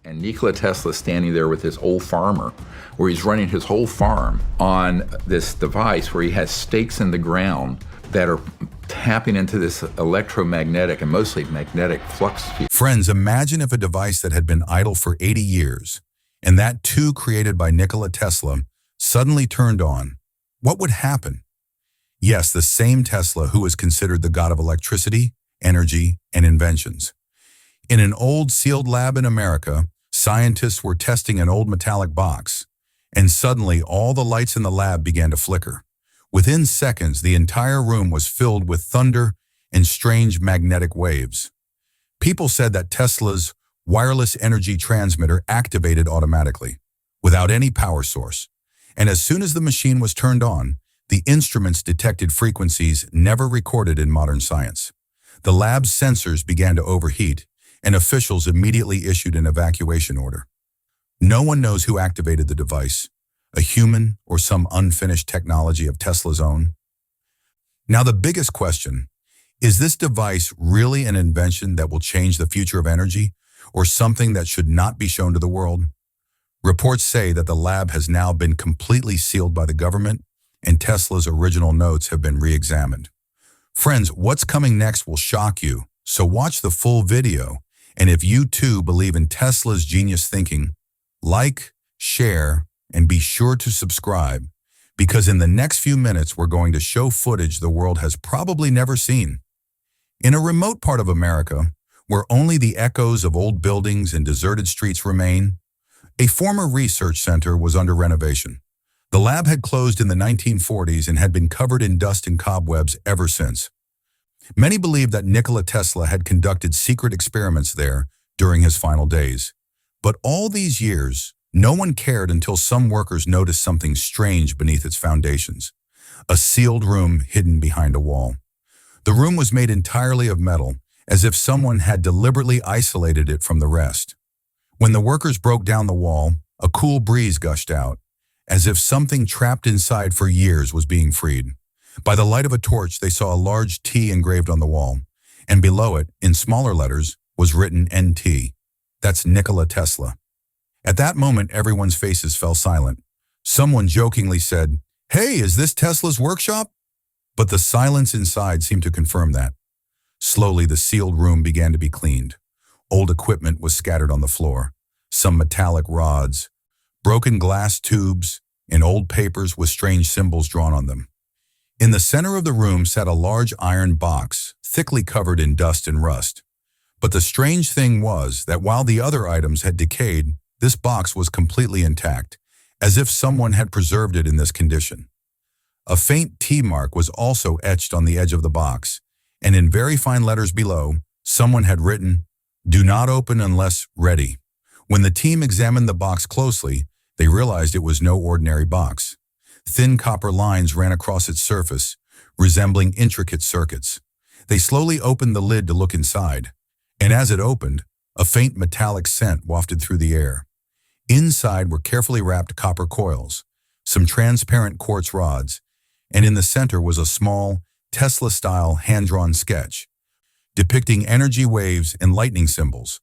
And Nikola Tesla standing there with this old farmer, where he's running his whole farm on this device where he has stakes in the ground that are tapping into this electromagnetic and mostly magnetic flux field. Friends, imagine if a device that had been idle for 80 years, and that too created by Nikola Tesla, suddenly turned on. What would happen? Yes, the same Tesla who is considered the god of electricity, energy, and inventions. In an old sealed lab in America, scientists were testing an old metallic box, and suddenly all the lights in the lab began to flicker. Within seconds, the entire room was filled with thunder and strange magnetic waves. People said that Tesla's wireless energy transmitter activated automatically, without any power source. And as soon as the machine was turned on, the instruments detected frequencies never recorded in modern science. The lab's sensors began to overheat, and officials immediately issued an evacuation order. No one knows who activated the device, a human or some unfinished technology of Tesla's own. Now the biggest question, is this device really an invention that will change the future of energy, or something that should not be shown to the world? Reports say that the lab has now been completely sealed by the government, and Tesla's original notes have been re-examined. Friends, what's coming next will shock you, so watch the full video. And if you too believe in Tesla's genius thinking, like, share, and be sure to subscribe, because in the next few minutes we're going to show footage the world has probably never seen. In a remote part of America, where only the echoes of old buildings and deserted streets remain, a former research center was under renovation. The lab had closed in the 1940s and had been covered in dust and cobwebs ever since. Many believe that Nikola Tesla had conducted secret experiments there during his final days. But all these years, no one cared until some workers noticed something strange beneath its foundations. A sealed room hidden behind a wall. The room was made entirely of metal, as if someone had deliberately isolated it from the rest. When the workers broke down the wall, a cool breeze gushed out, as if something trapped inside for years was being freed. By the light of a torch, they saw a large T engraved on the wall, and below it, in smaller letters, was written NT. That's Nikola Tesla. At that moment, everyone's faces fell silent. Someone jokingly said, "Hey, is this Tesla's workshop?" But the silence inside seemed to confirm that. Slowly, the sealed room began to be cleaned. Old equipment was scattered on the floor, some metallic rods, broken glass tubes, and old papers with strange symbols drawn on them. In the center of the room sat a large iron box, thickly covered in dust and rust. But the strange thing was that while the other items had decayed, this box was completely intact, as if someone had preserved it in this condition. A faint T mark was also etched on the edge of the box, and in very fine letters below, someone had written, "Do not open unless ready." When the team examined the box closely, they realized it was no ordinary box. Thin copper lines ran across its surface, resembling intricate circuits. They slowly opened the lid to look inside, and as it opened, a faint metallic scent wafted through the air. Inside were carefully wrapped copper coils, some transparent quartz rods, and in the center was a small, Tesla-style hand-drawn sketch, depicting energy waves and lightning symbols.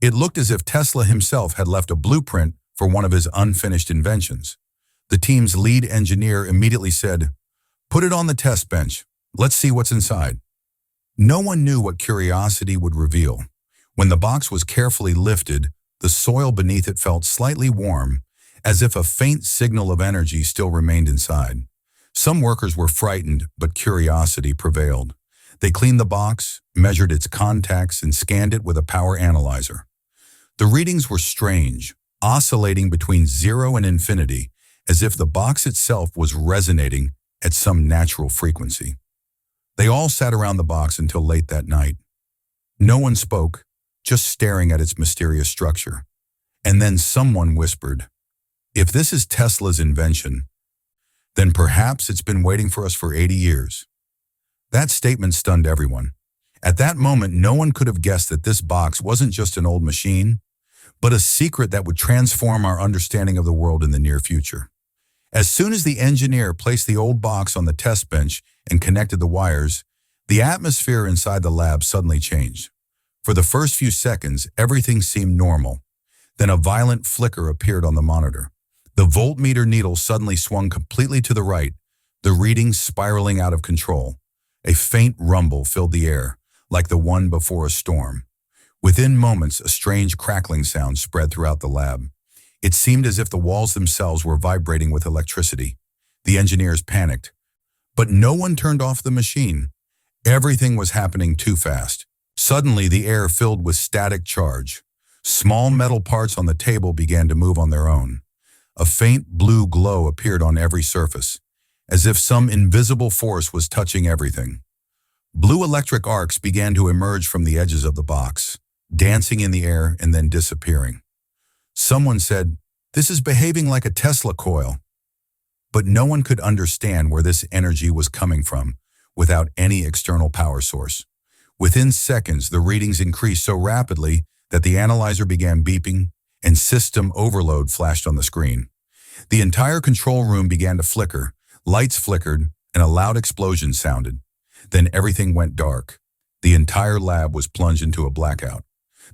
It looked as if Tesla himself had left a blueprint for one of his unfinished inventions. The team's lead engineer immediately said, "Put it on the test bench. Let's see what's inside." No one knew what curiosity would reveal. When the box was carefully lifted, the soil beneath it felt slightly warm, as if a faint signal of energy still remained inside. Some workers were frightened, but curiosity prevailed. They cleaned the box, measured its contacts, and scanned it with a power analyzer. The readings were strange, oscillating between 0 and infinity, as if the box itself was resonating at some natural frequency. They all sat around the box until late that night. No one spoke, just staring at its mysterious structure. And then someone whispered, "If this is Tesla's invention, then perhaps it's been waiting for us for 80 years. That statement stunned everyone. At that moment, no one could have guessed that this box wasn't just an old machine, but a secret that would transform our understanding of the world in the near future. As soon as the engineer placed the old box on the test bench and connected the wires, the atmosphere inside the lab suddenly changed. For the first few seconds, everything seemed normal. Then a violent flicker appeared on the monitor. The voltmeter needle suddenly swung completely to the right, the readings spiraling out of control. A faint rumble filled the air, like the one before a storm. Within moments, a strange crackling sound spread throughout the lab. It seemed as if the walls themselves were vibrating with electricity. The engineers panicked. But no one turned off the machine. Everything was happening too fast. Suddenly, the air filled with static charge. Small metal parts on the table began to move on their own. A faint blue glow appeared on every surface, as if some invisible force was touching everything. Blue electric arcs began to emerge from the edges of the box, dancing in the air and then disappearing. Someone said, "This is behaving like a Tesla coil." But no one could understand where this energy was coming from without any external power source. Within seconds, the readings increased so rapidly that the analyzer began beeping and system overload flashed on the screen. The entire control room began to flicker, lights flickered, and a loud explosion sounded. Then everything went dark. The entire lab was plunged into a blackout.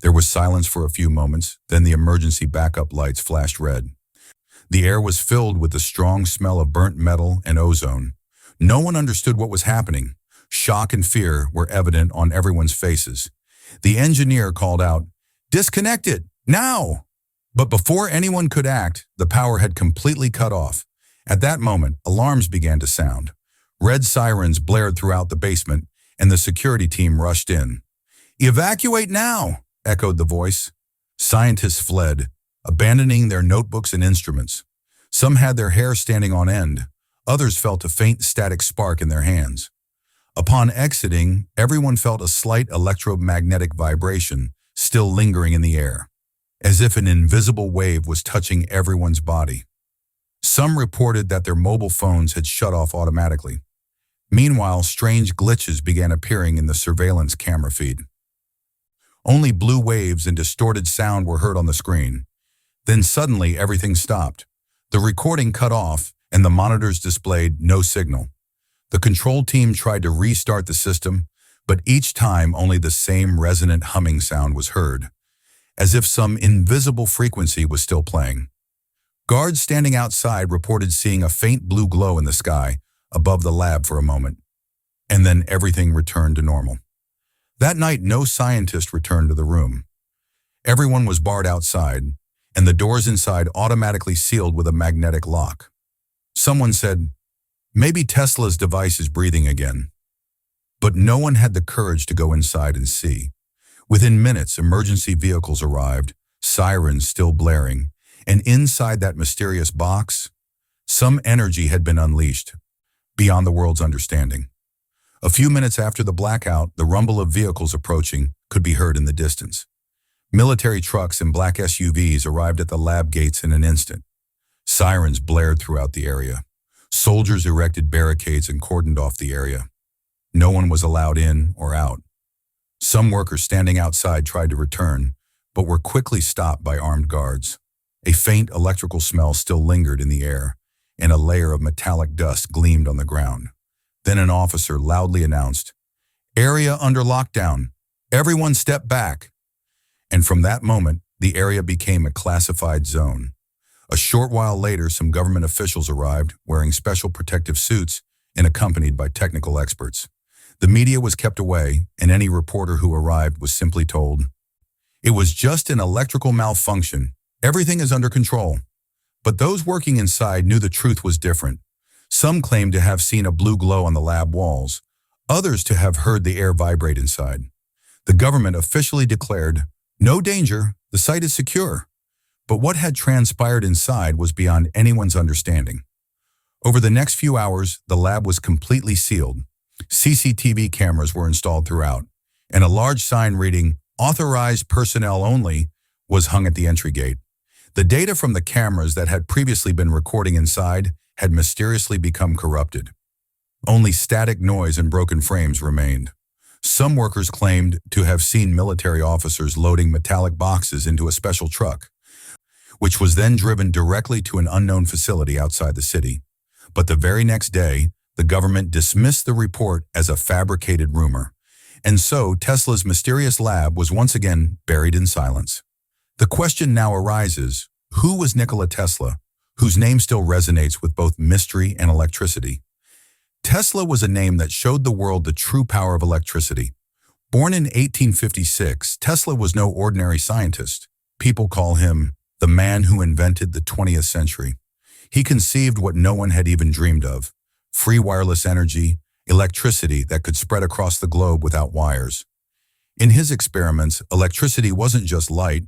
There was silence for a few moments, then the emergency backup lights flashed red. The air was filled with the strong smell of burnt metal and ozone. No one understood what was happening. Shock and fear were evident on everyone's faces. The engineer called out, "Disconnect it, now!" But before anyone could act, the power had completely cut off. At that moment, alarms began to sound. Red sirens blared throughout the basement, and the security team rushed in. "Evacuate now!" echoed the voice. Scientists fled, abandoning their notebooks and instruments. Some had their hair standing on end. Others felt a faint static spark in their hands. Upon exiting, everyone felt a slight electromagnetic vibration still lingering in the air, as if an invisible wave was touching everyone's body. Some reported that their mobile phones had shut off automatically. Meanwhile, strange glitches began appearing in the surveillance camera feed. Only blue waves and distorted sound were heard on the screen. Then suddenly everything stopped. The recording cut off and the monitors displayed no signal. The control team tried to restart the system, but each time only the same resonant humming sound was heard, as if some invisible frequency was still playing. Guards standing outside reported seeing a faint blue glow in the sky above the lab for a moment, and then everything returned to normal. That night, no scientist returned to the room. Everyone was barred outside, and the doors inside automatically sealed with a magnetic lock. Someone said, "Maybe Tesla's device is breathing again." But no one had the courage to go inside and see. Within minutes, emergency vehicles arrived, sirens still blaring, and inside that mysterious box, some energy had been unleashed, beyond the world's understanding. A few minutes after the blackout, the rumble of vehicles approaching could be heard in the distance. Military trucks and black SUVs arrived at the lab gates in an instant. Sirens blared throughout the area. Soldiers erected barricades and cordoned off the area. No one was allowed in or out. Some workers standing outside tried to return, but were quickly stopped by armed guards. A faint electrical smell still lingered in the air, and a layer of metallic dust gleamed on the ground. Then an officer loudly announced, "Area under lockdown. Everyone step back." And from that moment, the area became a classified zone. A short while later, some government officials arrived wearing special protective suits and accompanied by technical experts. The media was kept away, and any reporter who arrived was simply told, "It was just an electrical malfunction. Everything is under control." But those working inside knew the truth was different. Some claimed to have seen a blue glow on the lab walls, others to have heard the air vibrate inside. The government officially declared, "No danger, the site is secure." But what had transpired inside was beyond anyone's understanding. Over the next few hours, the lab was completely sealed. CCTV cameras were installed throughout, and a large sign reading, "Authorized personnel only," was hung at the entry gate. The data from the cameras that had previously been recording inside had mysteriously become corrupted. Only static noise and broken frames remained. Some workers claimed to have seen military officers loading metallic boxes into a special truck, which was then driven directly to an unknown facility outside the city. But the very next day, the government dismissed the report as a fabricated rumor. And so Tesla's mysterious lab was once again buried in silence. The question now arises, who was Nikola Tesla, whose name still resonates with both mystery and electricity? Tesla was a name that showed the world the true power of electricity. Born in 1856, Tesla was no ordinary scientist. People call him the man who invented the 20th century. He conceived what no one had even dreamed of: free wireless energy, electricity that could spread across the globe without wires. In his experiments, electricity wasn't just light,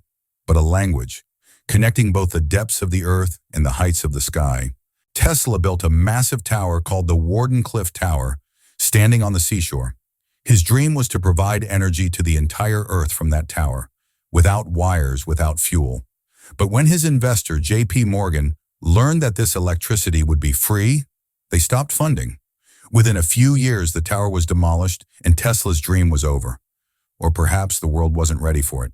but a language, connecting both the depths of the earth and the heights of the sky. Tesla built a massive tower called the Wardenclyffe Tower, standing on the seashore. His dream was to provide energy to the entire earth from that tower, without wires, without fuel. But when his investor, J.P. Morgan, learned that this electricity would be free, they stopped funding. Within a few years, the tower was demolished and Tesla's dream was over. Or perhaps the world wasn't ready for it.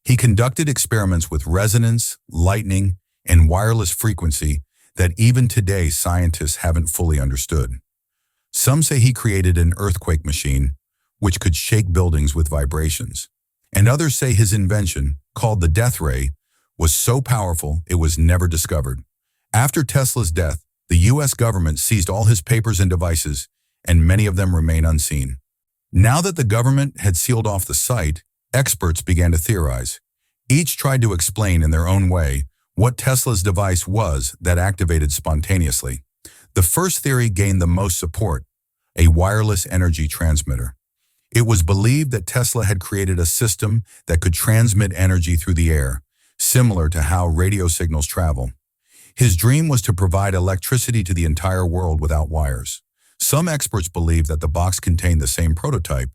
He conducted experiments with resonance, lightning, and wireless frequency that even today scientists haven't fully understood. Some say he created an earthquake machine, which could shake buildings with vibrations. And others say his invention, called the death ray, was so powerful it was never discovered. After Tesla's death, the U.S. government seized all his papers and devices, and many of them remain unseen. Now that the government had sealed off the site, experts began to theorize. Each tried to explain in their own way what Tesla's device was that activated spontaneously. The first theory gained the most support: a wireless energy transmitter. It was believed that Tesla had created a system that could transmit energy through the air, similar to how radio signals travel. His dream was to provide electricity to the entire world without wires. Some experts believe that the box contained the same prototype,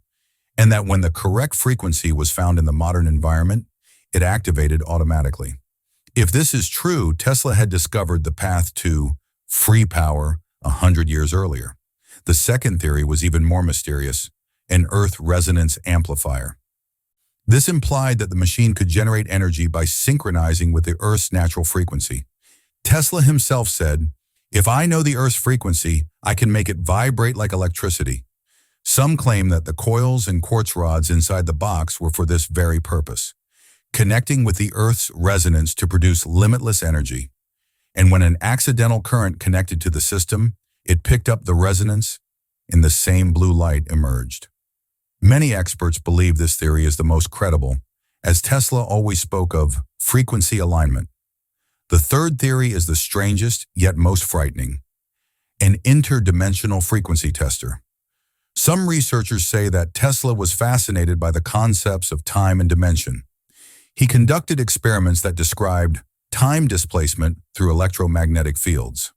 and that when the correct frequency was found in the modern environment, it activated automatically. If this is true, Tesla had discovered the path to free power 100 years earlier. The second theory was even more mysterious: an Earth resonance amplifier. This implied that the machine could generate energy by synchronizing with the Earth's natural frequency. Tesla himself said, "If I know the Earth's frequency, I can make it vibrate like electricity." Some claim that the coils and quartz rods inside the box were for this very purpose, connecting with the Earth's resonance to produce limitless energy. And when an accidental current connected to the system, it picked up the resonance, and the same blue light emerged. Many experts believe this theory is the most credible, as Tesla always spoke of frequency alignment. The third theory is the strangest, yet most frightening: an interdimensional frequency tester. Some researchers say that Tesla was fascinated by the concepts of time and dimension. He conducted experiments that described time displacement through electromagnetic fields.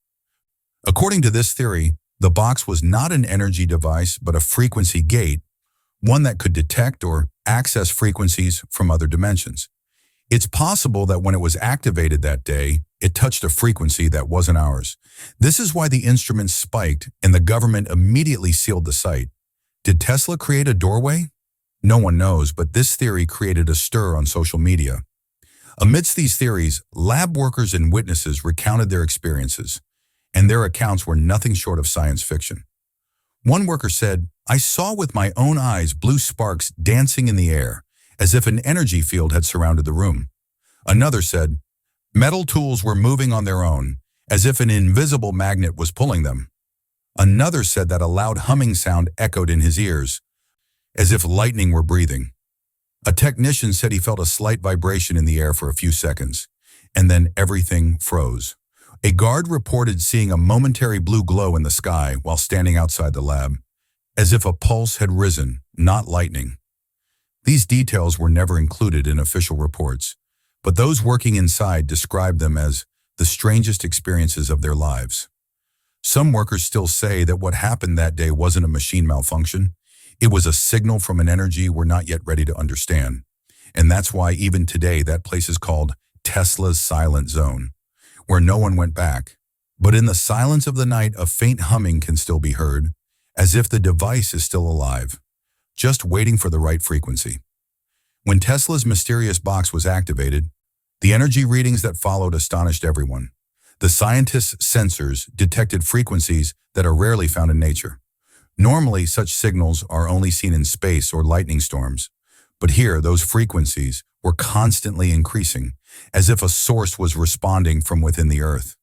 According to this theory, the box was not an energy device but a frequency gate, one that could detect or access frequencies from other dimensions. It's possible that when it was activated that day, it touched a frequency that wasn't ours. This is why the instrument spiked and the government immediately sealed the site. Did Tesla create a doorway? No one knows, but this theory created a stir on social media. Amidst these theories, lab workers and witnesses recounted their experiences, and their accounts were nothing short of science fiction. One worker said, "I saw with my own eyes blue sparks dancing in the air, as if an energy field had surrounded the room." Another said, "Metal tools were moving on their own, as if an invisible magnet was pulling them." Another said that a loud humming sound echoed in his ears, as if lightning were breathing. A technician said he felt a slight vibration in the air for a few seconds, and then everything froze. A guard reported seeing a momentary blue glow in the sky while standing outside the lab, as if a pulse had risen, not lightning. These details were never included in official reports, but those working inside described them as the strangest experiences of their lives. Some workers still say that what happened that day wasn't a machine malfunction. It was a signal from an energy we're not yet ready to understand. And that's why even today that place is called Tesla's silent zone, where no one went back. But in the silence of the night, a faint humming can still be heard, as if the device is still alive, just waiting for the right frequency. When Tesla's mysterious box was activated, the energy readings that followed astonished everyone. The scientists' sensors detected frequencies that are rarely found in nature. Normally, such signals are only seen in space or lightning storms, But here, those frequencies were constantly increasing, as if a source was responding from within the Earth.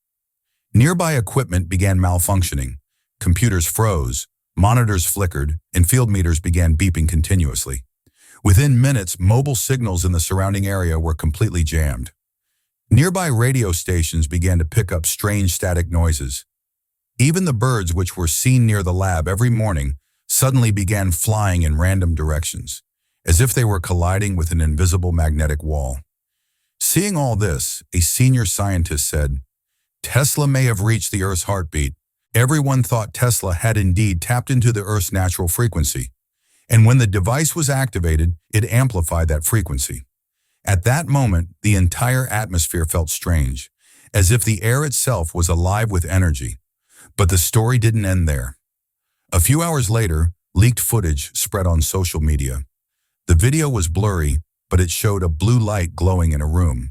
Nearby equipment began malfunctioning. Computers froze, monitors flickered, and field meters began beeping continuously. Within minutes, mobile signals in the surrounding area were completely jammed. Nearby radio stations began to pick up strange static noises. Even the birds which were seen near the lab every morning suddenly began flying in random directions, as if they were colliding with an invisible magnetic wall. Seeing all this, a senior scientist said, "Tesla may have reached the Earth's heartbeat. Everyone thought Tesla had indeed tapped into the Earth's natural frequency. And when the device was activated, it amplified that frequency. At that moment, the entire atmosphere felt strange, as if the air itself was alive with energy. But the story didn't end there. A few hours later, leaked footage spread on social media. The video was blurry, but it showed a blue light glowing in a room.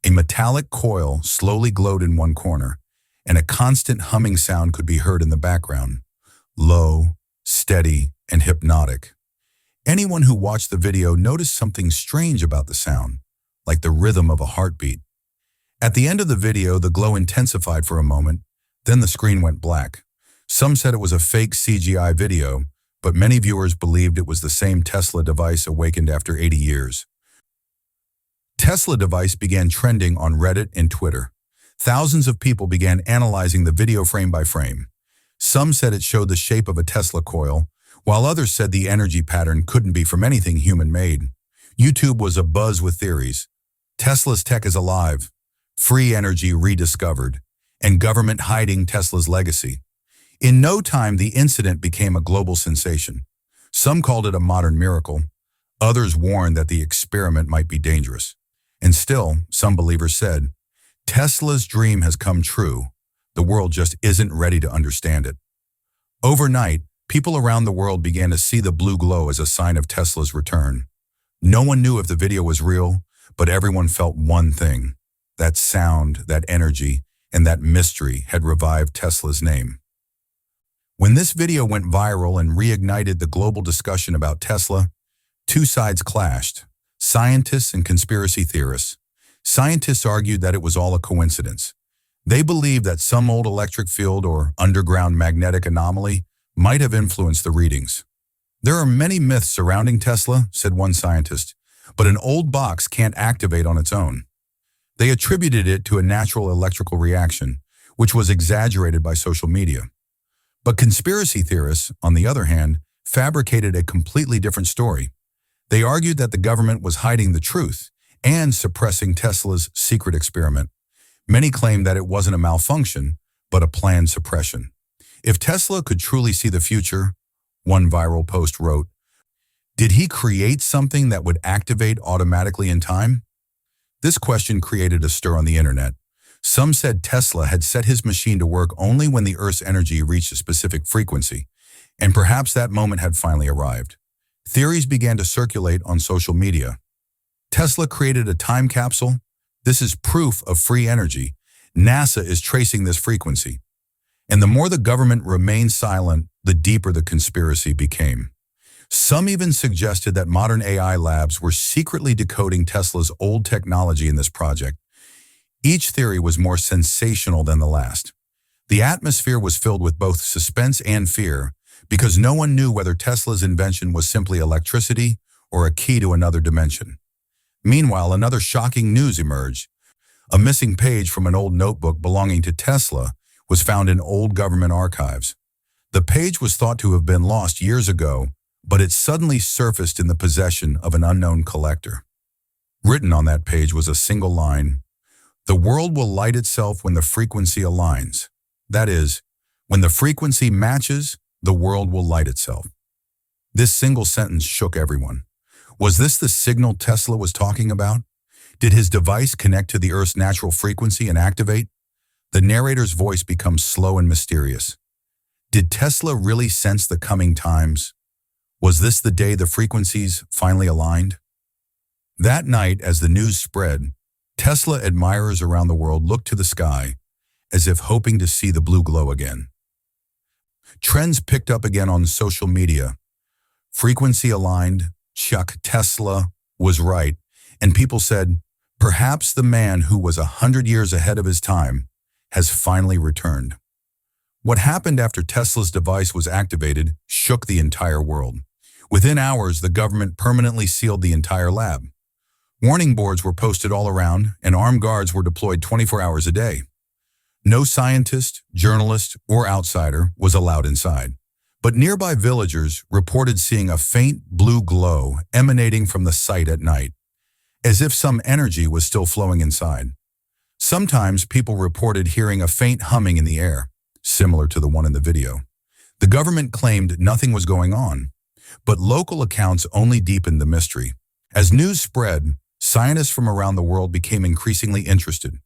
A metallic coil slowly glowed in one corner, and a constant humming sound could be heard in the background. Low, steady, and hypnotic. Anyone who watched the video noticed something strange about the sound, like the rhythm of a heartbeat. At the end of the video, the glow intensified for a moment, then the screen went black. Some said it was a fake CGI video, but many viewers believed it was the same Tesla device awakened after 80 years. Tesla device began trending on Reddit and Twitter. Thousands of people began analyzing the video frame by frame. Some said it showed the shape of a Tesla coil, while others said the energy pattern couldn't be from anything human-made. YouTube was abuzz with theories. Tesla's tech is alive, free energy rediscovered, and government hiding Tesla's legacy. In no time, the incident became a global sensation. Some called it a modern miracle. Others warned that the experiment might be dangerous. And still, some believers said, Tesla's dream has come true. The world just isn't ready to understand it. Overnight, people around the world began to see the blue glow as a sign of Tesla's return. No one knew if the video was real, but everyone felt one thing. That sound, that energy, and that mystery had revived Tesla's name. When this video went viral and reignited the global discussion about Tesla, two sides clashed: scientists and conspiracy theorists. Scientists argued that it was all a coincidence. They believed that some old electric field or underground magnetic anomaly might have influenced the readings. There are many myths surrounding Tesla, said one scientist, but an old box can't activate on its own. They attributed it to a natural electrical reaction, which was exaggerated by social media. But conspiracy theorists, on the other hand, fabricated a completely different story. They argued that the government was hiding the truth and suppressing Tesla's secret experiment. Many claimed that it wasn't a malfunction, but a planned suppression. If Tesla could truly see the future, one viral post wrote, did he create something that would activate automatically in time? This question created a stir on the internet. Some said Tesla had set his machine to work only when the Earth's energy reached a specific frequency, and perhaps that moment had finally arrived. Theories began to circulate on social media. Tesla created a time capsule. This is proof of free energy. NASA is tracing this frequency. And the more the government remained silent, the deeper the conspiracy became. Some even suggested that modern AI labs were secretly decoding Tesla's old technology in this project. Each theory was more sensational than the last. The atmosphere was filled with both suspense and fear, because no one knew whether Tesla's invention was simply electricity or a key to another dimension. Meanwhile, another shocking news emerged. A missing page from an old notebook belonging to Tesla was found in old government archives. The page was thought to have been lost years ago, but it suddenly surfaced in the possession of an unknown collector. Written on that page was a single line: "The world will light itself when the frequency aligns." That is, when the frequency matches, the world will light itself. This single sentence shook everyone. Was this the signal Tesla was talking about? Did his device connect to the Earth's natural frequency and activate? The narrator's voice becomes slow and mysterious. Did Tesla really sense the coming times? Was this the day the frequencies finally aligned? That night, as the news spread, Tesla admirers around the world looked to the sky, as if hoping to see the blue glow again. Trends picked up again on social media. Frequency aligned, Chuck Tesla was right, and people said, perhaps the man who was 100 years ahead of his time has finally returned. What happened after Tesla's device was activated shook the entire world. Within hours, the government permanently sealed the entire lab. Warning boards were posted all around, and armed guards were deployed 24 hours a day. No scientist, journalist, or outsider was allowed inside. But nearby villagers reported seeing a faint blue glow emanating from the site at night, as if some energy was still flowing inside. Sometimes people reported hearing a faint humming in the air, similar to the one in the video. The government claimed nothing was going on, but local accounts only deepened the mystery. As news spread, scientists from around the world became increasingly interested.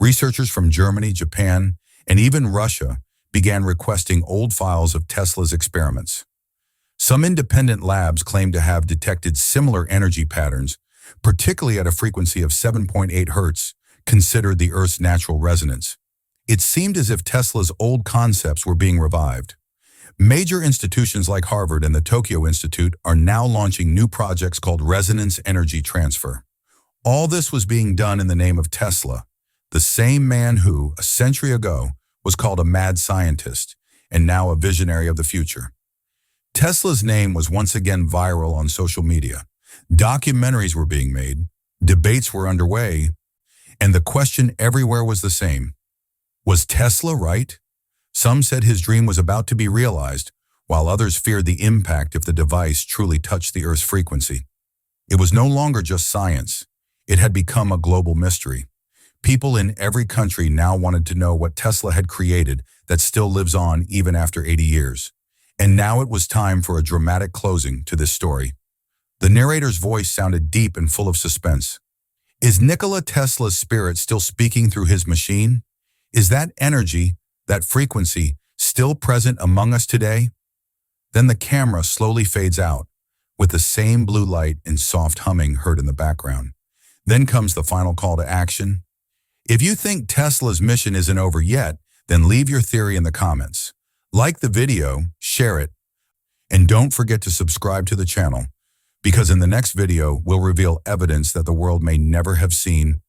Researchers from Germany, Japan, and even Russia began requesting old files of Tesla's experiments. Some independent labs claimed to have detected similar energy patterns, particularly at a frequency of 7.8 Hertz, considered the Earth's natural resonance. It seemed as if Tesla's old concepts were being revived. Major institutions like Harvard and the Tokyo Institute are now launching new projects called resonance energy transfer. All this was being done in the name of Tesla, the same man who, a century ago, was called a mad scientist and now a visionary of the future. Tesla's name was once again viral on social media. Documentaries were being made, debates were underway, and the question everywhere was the same. Was Tesla right? Some said his dream was about to be realized, while others feared the impact if the device truly touched the Earth's frequency. It was no longer just science. It had become a global mystery. People in every country now wanted to know what Tesla had created that still lives on even after 80 years. And now it was time for a dramatic closing to this story. The narrator's voice sounded deep and full of suspense. Is Nikola Tesla's spirit still speaking through his machine? Is that energy, that frequency, still present among us today? Then the camera slowly fades out, with the same blue light and soft humming heard in the background. Then comes the final call to action. If you think Tesla's mission isn't over yet, then leave your theory in the comments. Like the video, share it, and don't forget to subscribe to the channel, because in the next video, we'll reveal evidence that the world may never have seen